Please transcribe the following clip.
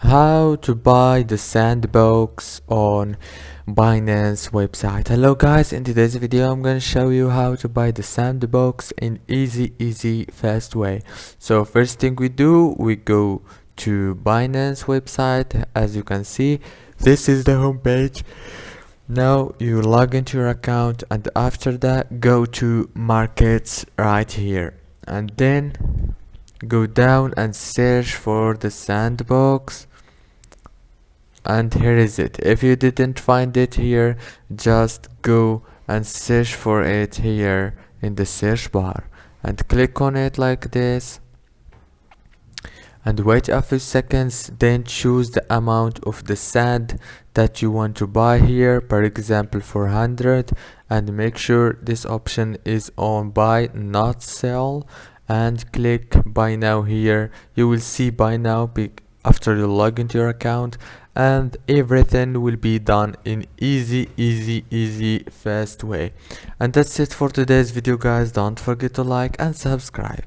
How to buy the Sandbox on Binance website. Hello guys, in today's video I'm gonna show you how to buy the Sandbox in easy fast way. So first thing we do, we go to Binance website. As you can see, this is the home page. Now you log into your account, and after that go to markets right here, and then go down and search for the Sandbox. And here is it. If you didn't find it here, just go and search for it here in the search bar and click on it like this and wait a few seconds. Then choose the amount of the sand that you want to buy here, for example 400, and make sure this option is on buy not sell and click buy now. Here you will see buy now after you log into your account, and everything will be done in easy fast way. And that's it for today's video guys. Don't forget to like and subscribe.